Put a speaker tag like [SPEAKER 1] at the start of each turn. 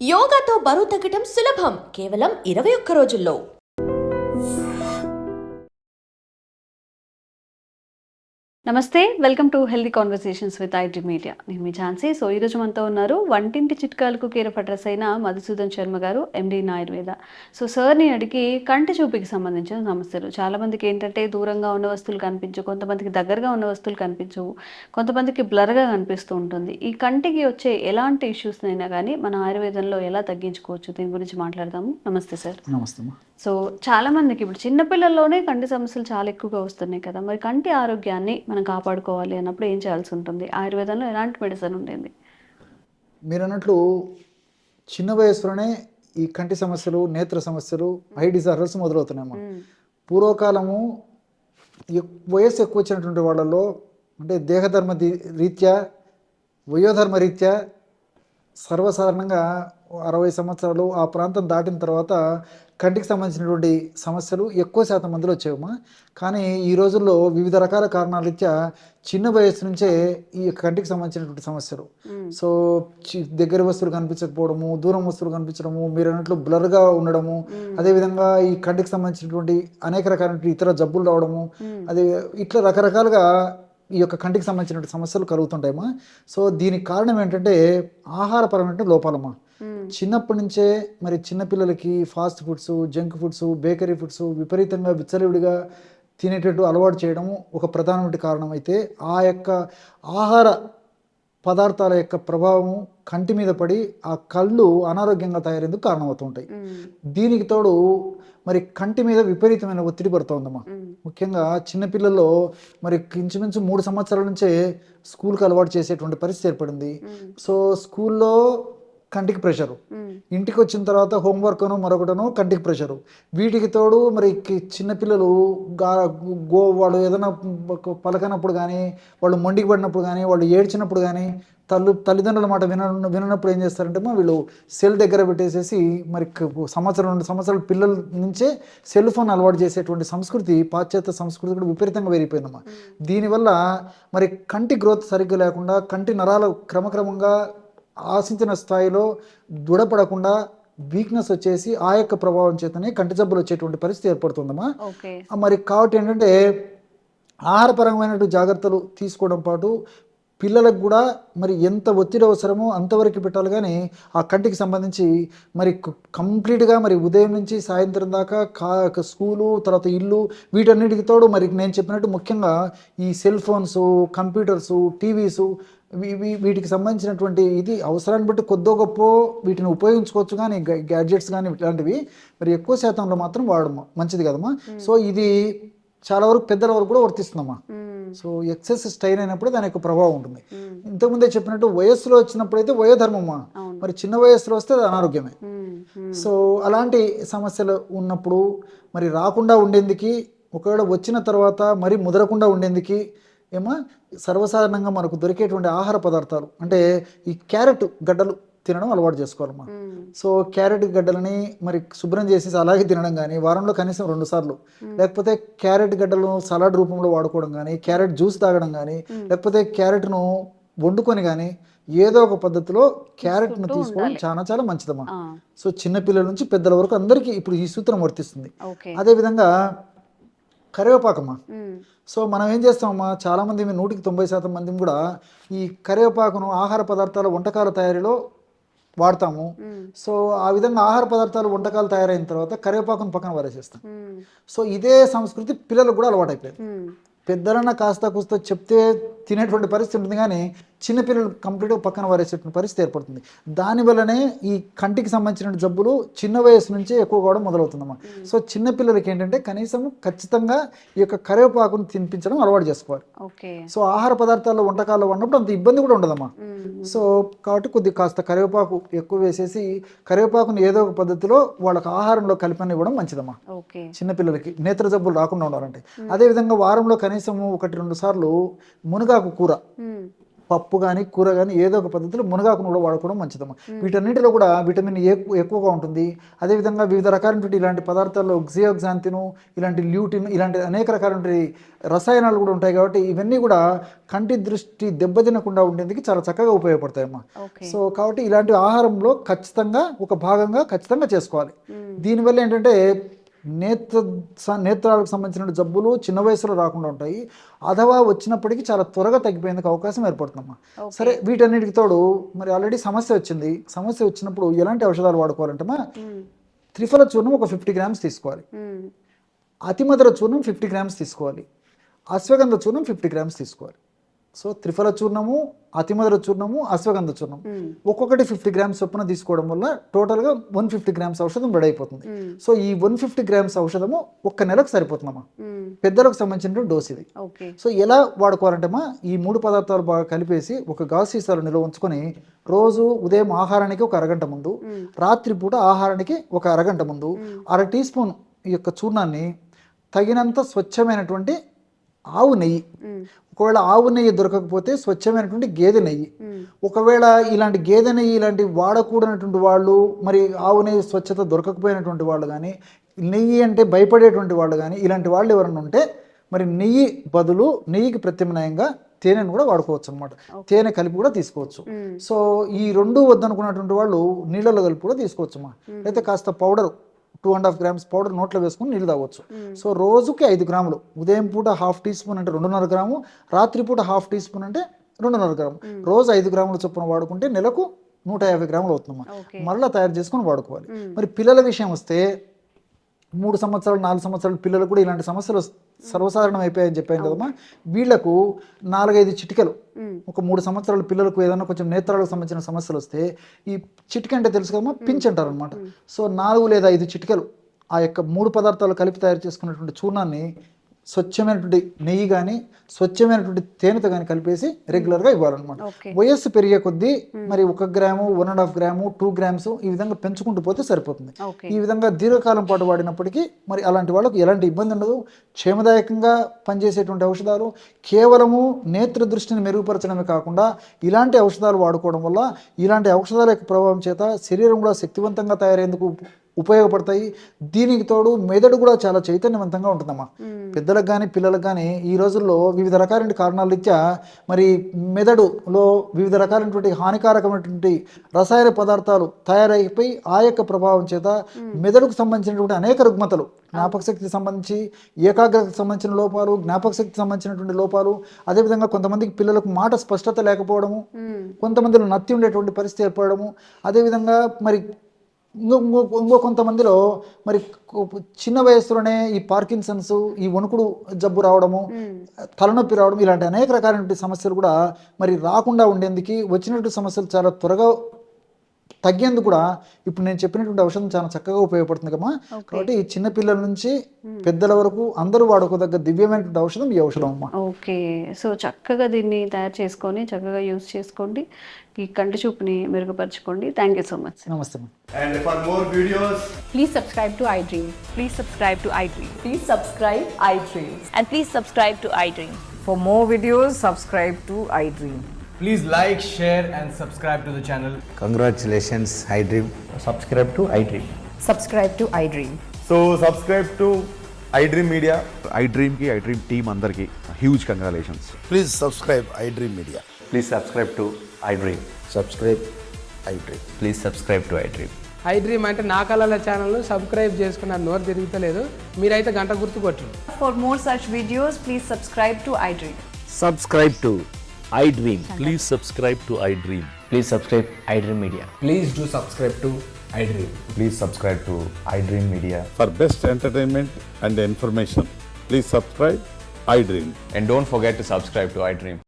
[SPEAKER 1] యోగాతో బరువు తగ్గటం సులభం కేవలం 21 రోజుల్లో.
[SPEAKER 2] నమస్తే, welcome to healthy conversations with IT media. నేను మీ ఝాన్సీ. సో ఈరోజు మనతో ఉన్నారు వంటింటి చిట్కాలకు కీరఫ్ అడ్రస్ అయిన మధుసూదన్ శర్మ గారు, ఎండి ఆయుర్వేద. సో సార్ని అడిగి కంటి చూపుకి సంబంధించిన సమస్యలు, చాలామందికి ఏంటంటే దూరంగా ఉన్న వస్తువులు కనిపించవు, కొంతమందికి దగ్గరగా ఉన్న వస్తువులు కనిపించవు, కొంతమందికి బ్లర్గా కనిపిస్తూ ఉంటుంది. ఈ కంటికి వచ్చే ఎలాంటి ఇష్యూస్ అయినా కానీ మన ఆయుర్వేదంలో ఎలా తగ్గించుకోవచ్చు, దీని గురించి మాట్లాడదాము. నమస్తే సార్.
[SPEAKER 3] నమస్తే.
[SPEAKER 2] సో చాలామందికి ఇప్పుడు చిన్నపిల్లల్లోనే కంటి సమస్యలు చాలా ఎక్కువగా వస్తున్నాయి కదా, మరి కంటి ఆరోగ్యాన్ని మనం కాపాడుకోవాలి అన్నప్పుడు ఏం చేయాల్సి ఉంటుంది? ఆయుర్వేదంలో ఎలాంటి మెడిసిన్ ఉంటుంది?
[SPEAKER 3] మీరు అన్నట్లు చిన్న వయసులోనే ఈ కంటి సమస్యలు, నేత్ర సమస్యలు, ఐ డిజార్డర్స్ మొదలవుతున్నాయమ్మా. పూర్వకాలము వయస్సు ఎక్కువ వచ్చినటువంటి వాళ్ళలో అంటే దేహధర్మ రీత్యా, వయోధర్మ రీత్యా సర్వసాధారణంగా 60 సంవత్సరాలు ఆ ప్రాంతం దాటిన తర్వాత కంటికి సంబంధించినటువంటి సమస్యలు ఎక్కువ శాతం మందిలో వచ్చేవమ్మా. కానీ ఈ రోజుల్లో వివిధ రకాల కారణాల రీత్యా చిన్న వయసు నుంచే ఈ కంటికి సంబంధించినటువంటి సమస్యలు, సో దగ్గర వస్తువులు కనిపించకపోవడము, దూరం వస్తువులు కనిపించడము, మీరు అన్నట్లు బ్లర్గా ఉండడము, అదేవిధంగా ఈ కంటికి సంబంధించినటువంటి అనేక రకాలైన ఇతర జబ్బులు రావడము, అదే ఇట్లా రకరకాలుగా ఈ యొక్క కంటికి సంబంధించినటువంటి సమస్యలు కలుగుతుంటాయమ్మా. సో దీనికి కారణం ఏంటంటే ఆహారపరమైన లోపాలమ్మా. చిన్నప్పటి నుంచే మరి చిన్నపిల్లలకి fast foods, junk foods, bakery foods విపరీతంగా విచ్చలవిడిగా తినేటట్టు అలవాటు చేయడము ఒక ప్రధానమైన కారణం అయితే, ఆ యొక్క ఆహార పదార్థాల యొక్క ప్రభావము కంటి మీద పడి ఆ కళ్ళు అనారోగ్యంగా తయారేందుకు కారణమవుతుంటాయి. దీనికి తోడు మరి కంటి మీద విపరీతమైన ఒత్తిడి పడుతుందమ్మా. ముఖ్యంగా చిన్నపిల్లల్లో మరి ఇంచుమించు 3 సంవత్సరాల నుంచే స్కూల్కి అలవాటు చేసేటువంటి పరిస్థితి ఏర్పడింది. సో స్కూల్లో కంటికి ప్రెషరు, ఇంటికి వచ్చిన తర్వాత హోంవర్క్ను మరొకటను కంటికి ప్రెషరు, వీటికి తోడు మరి చిన్నపిల్లలు వాళ్ళు ఏదైనా పలకనప్పుడు కానీ, వాళ్ళు మొండికి పడినప్పుడు కానీ, వాళ్ళు ఏడ్చినప్పుడు కానీ, తల్లిదండ్రుల మాట విననప్పుడు ఏం చేస్తారంటే వీళ్ళు సెల్ దగ్గర పెట్టేసేసి మరి 1-2 సంవత్సరాల పిల్లల నుంచే సెల్ ఫోన్ అలవాటు చేసేటువంటి సంస్కృతి, పాశ్చాత్య సంస్కృతి కూడా విపరీతంగా పెరిగిపోయిందమ్మా. దీనివల్ల మరి కంటి గ్రోత్ సరిగ్గా లేకుండా కంటి నరాలు క్రమక్రమంగా ఆశించిన స్థాయిలో దృఢపడకుండా వీక్నెస్ వచ్చేసి ఆ యొక్క ప్రభావం చేతనే కంటి జబ్బులు వచ్చేటువంటి పరిస్థితి ఏర్పడుతుందమ్మా. మరి కాబట్టి ఏంటంటే ఆహారపరమైన జాగ్రత్తలు తీసుకోవడం పాటు పిల్లలకు కూడా మరి ఎంత ఒత్తిడి అవసరమో అంతవరకు పెట్టాలి. కానీ ఆ కంటికి సంబంధించి మరి కంప్లీట్గా మరి ఉదయం నుంచి సాయంత్రం దాకా స్కూలు, తర్వాత ఇల్లు, వీటన్నిటికి తోడు మరి నేను చెప్పినట్టు ముఖ్యంగా ఈ సెల్ ఫోన్స్, కంప్యూటర్సు, టీవీసు, వీటికి సంబంధించినటువంటి ఇది అవసరాన్ని బట్టి కొద్దో గొప్ప వీటిని ఉపయోగించుకోవచ్చు. కానీ గ్యాడ్జెట్స్ కానీ ఇట్లాంటివి మరి ఎక్కువ శాతంలో మాత్రం వాడడం మంచిది కదమ్మా. సో ఇది చాలా వరకు పెద్దల వరకు కూడా వర్తిస్తుందమ్మా. సో ఎక్సెస్ స్టైన్ అయినప్పుడు దాని యొక్క ప్రభావం ఉంటుంది. ఇంతకుముందే చెప్పినట్టు వయస్సులో వచ్చినప్పుడైతే వయోధర్మమ్మా, మరి చిన్న వయస్సులో వస్తే అది అనారోగ్యమే. సో అలాంటి సమస్యలు ఉన్నప్పుడు మరి రాకుండా ఉండేందుకు, ఒకవేళ వచ్చిన తర్వాత మరి ముదరకుండా ఉండేందుకు సర్వసాధారణంగా మనకు దొరికేటువంటి ఆహార పదార్థాలు అంటే ఈ క్యారెట్ గడ్డలు తినడం అలవాటు చేసుకోవాలమ్మా. సో క్యారెట్ గడ్డలని మరి శుభ్రం చేసి అలాగే తినడం కానీ, వారంలో కనీసం 2 సార్లు, లేకపోతే క్యారెట్ గడ్డలను సలాడ్ రూపంలో వాడుకోవడం కానీ, క్యారెట్ జ్యూస్ తాగడం కానీ, లేకపోతే క్యారెట్ను వండుకొని కానీ ఏదో ఒక పద్ధతిలో క్యారెట్ను తీసుకోవడం చాలా చాలా మంచిదమ్మా. సో చిన్నపిల్లల నుంచి పెద్దల వరకు అందరికీ ఇప్పుడు ఈ సూత్రం వర్తిస్తుంది. అదేవిధంగా కరివేపాకమ్మా. సో మనం ఏం చేస్తామమ్మా, చాలామంది 100% మంది కూడా ఈ కరివేపాకును ఆహార పదార్థాల వంటకాల తయారీలో వాడతాము. సో ఆ విధంగా ఆహార పదార్థాలు వంటకాలు తయారైన తర్వాత కరివేపాకును పక్కన పారేసేస్తాం. సో ఇదే సంస్కృతి పిల్లలకు కూడా అలవాటు అయిపోయింది. పెద్దలన్నా కాస్త కూస్త చెప్తే తినేటువంటి పరిస్థితి ఉంటుంది, కానీ చిన్నపిల్లలు కంప్లీట్గా పక్కన వారేసేటువంటి పరిస్థితి ఏర్పడుతుంది. దానివల్లనే ఈ కంటికి సంబంధించిన జబ్బులు చిన్న వయసు నుంచే ఎక్కువ కావడం మొదలవుతుందమ్మా. సో చిన్నపిల్లలకి ఏంటంటే కనీసం ఖచ్చితంగా ఈ యొక్క కరివేపాకును తినిపించడం అలవాటు చేసుకోవాలి. సో ఆహార పదార్థాల్లో వంటకాల్లో ఉన్నప్పుడు అంత ఇబ్బంది కూడా ఉండదమ్మా. సో కాబట్టి కాస్త కరివేపాకు ఎక్కువ వేసేసి కరివేపాకును ఏదో ఒక పద్ధతిలో వాళ్ళకి ఆహారంలో కలిపని ఇవ్వడం మంచిదమ్మా చిన్నపిల్లలకి, నేత్ర జబ్బులు రాకుండా ఉండాలంటే. అదేవిధంగా వారంలో కనీసం 1-2 సార్లు మునగాకు కూర పప్పు కానీ కూర కానీ ఏదో ఒక పద్ధతిలో మునగాకును కూడా వాడుకోవడం మంచిదమ్మా. వీటన్నిటిలో కూడా విటమిన్ ఏ ఎక్కువగా ఉంటుంది. అదేవిధంగా వివిధ రకాలైనటువంటి ఇలాంటి పదార్థాల్లో జియాక్సాంతిను, ఇలాంటి ల్యూటిన్, ఇలాంటి అనేక రకాలైన రసాయనాలు కూడా ఉంటాయి. కాబట్టి ఇవన్నీ కూడా కంటి దృష్టి దెబ్బతినకుండా ఉండేందుకు చాలా చక్కగా ఉపయోగపడతాయమ్మా. సో కాబట్టి ఇలాంటి ఆహారంలో ఖచ్చితంగా ఒక భాగంగా ఖచ్చితంగా చేసుకోవాలి. దీనివల్ల ఏంటంటే నేత్రాలకు సంబంధించిన జబ్బులు చిన్న వయసులో రాకుండా ఉంటాయి. అథవా వచ్చినప్పటికీ చాలా త్వరగా తగ్గిపోయేందుకు అవకాశం ఏర్పడుతుందమ్మా. సరే, వీటన్నిటికి తోడు మరి ఆల్రెడీ సమస్య వచ్చింది. సమస్య వచ్చినప్పుడు ఎలాంటి ఔషధాలు వాడుకోవాలంటమ్మా, త్రిఫల చూర్ణం ఒక 50 గ్రామ్స్ తీసుకోవాలి. అతిమధుర చూర్ణం 50 గ్రామ్స్ తీసుకోవాలి. అశ్వగంధ చూర్ణం 50 గ్రామ్స్ తీసుకోవాలి. సో త్రిఫల చూర్ణము, అతిమధుర చూర్ణము, అశ్వగంధ చూర్ణం ఒక్కొక్కటి 50 గ్రామ్స్ చొప్పున తీసుకోవడం వల్ల టోటల్గా 150 గ్రామ్స్ ఔషధం రెడీ అయిపోతుంది. సో ఈ 150 గ్రామ్స్ ఔషధము ఒక్క నెలకు సరిపోతుందమ్మా. పెద్దలకు సంబంధించిన డోస్ ఇది. సో ఎలా వాడుకోవాలంటేమా, ఈ 3 పదార్థాలు బాగా కలిపేసి ఒక గాజు సీసాలో నిల్వ ఉంచుకొని రోజు ఉదయం ఆహారానికి ఒక అరగంట ముందు, రాత్రిపూట ఆహారానికి ఒక అరగంట ముందు 1/2 టీ స్పూన్ ఈ యొక్క చూర్ణాన్ని తగినంత స్వచ్ఛమైనటువంటి ఆవు నెయ్యి, ఒకవేళ ఆవు నెయ్యి దొరకకపోతే స్వచ్ఛమైనటువంటి గేదె నెయ్యి, ఒకవేళ ఇలాంటి గేదె నెయ్యి ఇలాంటి వాడకూడనటువంటి వాళ్ళు, మరి ఆవు నెయ్యి స్వచ్ఛత దొరకకపోయినటువంటి వాళ్ళు కానీ, నెయ్యి అంటే భయపడేటువంటి వాళ్ళు కానీ, ఇలాంటి వాళ్ళు ఎవరైనా ఉంటే మరి నెయ్యి బదులు నెయ్యికి ప్రత్యామ్నాయంగా తేనెను కూడా వాడుకోవచ్చు అనమాట. తేనె కలిపి కూడా తీసుకోవచ్చు. సో ఈ రెండు వద్దనుకున్నటువంటి వాళ్ళు నీళ్ళలో కలిపి కూడా తీసుకోవచ్చు అమ్మా. అయితే కాస్త పౌడర్ 2.5 గ్రామ్స్ పౌడర్ నోట్లో వేసుకుని నీళ్ళు తాగొచ్చు. సో రోజుకి 5 గ్రాములు, ఉదయం పూట 1/2 టీ స్పూన్ అంటే 2.5 గ్రాము, రాత్రి పూట 1/2 టీ స్పూన్ అంటే 2.5 గ్రాము, రోజు 5 గ్రాముల చొప్పున వాడుకుంటే నెలకు 150 గ్రాములు అవుతుందమ్మా. మళ్ళీ తయారు చేసుకొని వాడుకోవాలి. మరి పిల్లల విషయం వస్తే 3 సంవత్సరాలు 4 సంవత్సరాల పిల్లలు కూడా ఇలాంటి సమస్యలు సర్వసాధారణం అయిపోయాయని చెప్పాను కదమ్మా. వీళ్లకు 4-5 చిటికలు, ఒక 3 సంవత్సరాల పిల్లలకు ఏదైనా కొంచెం నేత్రాలకు సంబంధించిన సమస్యలు వస్తే ఈ చిటిక అంటే తెలుసు కదమ్మా, పించ్ అంటారు అనమాట. సో 4 లేదా 5 చిటికలు ఆ యొక్క 3 పదార్థాలు కలిపి తయారు చేసుకున్నటువంటి చూర్ణాన్ని స్వచ్ఛమైనటువంటి నెయ్యి కానీ స్వచ్ఛమైనటువంటి తేనెతో కానీ కలిపేసి రెగ్యులర్గా ఇవ్వాలన్నమాట. వయస్సు పెరిగే కొద్దీ మరి 1 గ్రాము, 1.5 గ్రాము, 2 గ్రామ్స్ ఈ విధంగా పెంచుకుంటూ పోతే సరిపోతుంది. ఈ విధంగా దీర్ఘకాలం పాటు వాడినప్పటికీ మరి అలాంటి వాళ్ళకు ఎలాంటి ఇబ్బంది ఉండదు. క్షేమదాయకంగా పనిచేసేటువంటి ఔషధాలు, కేవలము నేత్ర దృష్టిని మెరుగుపరచడమే కాకుండా ఇలాంటి ఔషధాలు వాడుకోవడం వల్ల ఇలాంటి ఔషధాల యొక్క ప్రభావం చేత శరీరం కూడా శక్తివంతంగా తయారయ్యేందుకు ఉపయోగపడతాయి. దీనికి తోడు మెదడు కూడా చాలా చైతన్యవంతంగా ఉంటుందమ్మా. పెద్దలకు కానీ పిల్లలకు కానీ ఈ రోజుల్లో వివిధ రకాలైన కారణాల రీత్యా మరి మెదడులో వివిధ రకాలైనటువంటి హానికారకమైనటువంటి రసాయన పదార్థాలు తయారైపోయి ఆ యొక్క ప్రభావం చేత మెదడుకు సంబంధించినటువంటి అనేక రుగ్మతలు, జ్ఞాపక శక్తికి సంబంధించి, ఏకాగ్రతకు సంబంధించిన లోపాలు, జ్ఞాపక శక్తికి సంబంధించినటువంటి లోపాలు, అదేవిధంగా కొంతమందికి పిల్లలకు మాట స్పష్టత లేకపోవడము, కొంతమందిలో నత్తి ఉండేటువంటి పరిస్థితి ఏర్పడము, అదేవిధంగా మరి ఇంకో కొంతమందిలో మరి చిన్న వయసులోనే ఈ పార్కిన్సన్స్, ఈ వణుకుడు జబ్బు రావడము, తలనొప్పి రావడం, ఇలాంటి అనేక రకాలైన సమస్యలు కూడా మరి రాకుండా ఉండేందుకు, వచ్చినటువంటి సమస్యలు చాలా త్వరగా తగ్గేందుకు కూడా ఇప్పుడు నేను చెప్పినటువంటి ఔషధం చాలా చక్కగా ఉపయోగపడుతుంది కమ్మా. కాబట్టి ఈ చిన్న పిల్లల నుంచి పెద్దల వరకు అందరూ వాడుకోదగ్గ దివ్యమైనటువంటి ఔషధం ఈ ఔషధం అమ్మా.
[SPEAKER 2] ఓకే, సో చక్కగా దీన్ని తయారు చేసుకొని చక్కగా యూజ్ చేసుకోండి, ఈ కంటి చూపుని మెరుగుపరచుకోండి. Thank you so much.
[SPEAKER 3] నమస్తే.
[SPEAKER 4] And for more videos,
[SPEAKER 1] Please subscribe to iDream.
[SPEAKER 5] Please subscribe to iDream.
[SPEAKER 1] Please subscribe iDream.
[SPEAKER 5] And please subscribe to iDream.
[SPEAKER 6] For more videos, subscribe to iDream.
[SPEAKER 4] please like, share and subscribe to the channel.
[SPEAKER 7] Congratulations, iDream.
[SPEAKER 8] Subscribe to iDream.
[SPEAKER 6] Subscribe to iDream.
[SPEAKER 4] So subscribe to iDream Media.
[SPEAKER 9] iDream ki iDream team andarki huge congratulations.
[SPEAKER 7] Please subscribe iDream Media.
[SPEAKER 8] Please subscribe to iDream.
[SPEAKER 7] Subscribe iDream.
[SPEAKER 8] Please subscribe to iDream.
[SPEAKER 10] iDream అంటే నా కళల channel subscribe చేసుకున్నారు, నోరు తిరుగుతలేదు, మీరైతే గంట గుర్తు కొట్టండి.
[SPEAKER 5] For more such videos, please subscribe to iDream.
[SPEAKER 8] Subscribe to iDream.
[SPEAKER 11] Please subscribe to iDream.
[SPEAKER 8] Please subscribe iDream Media.
[SPEAKER 4] Please do subscribe to iDream.
[SPEAKER 8] Please subscribe to iDream Media.
[SPEAKER 9] For best entertainment and information, please subscribe iDream.
[SPEAKER 8] And don't forget to subscribe to iDream.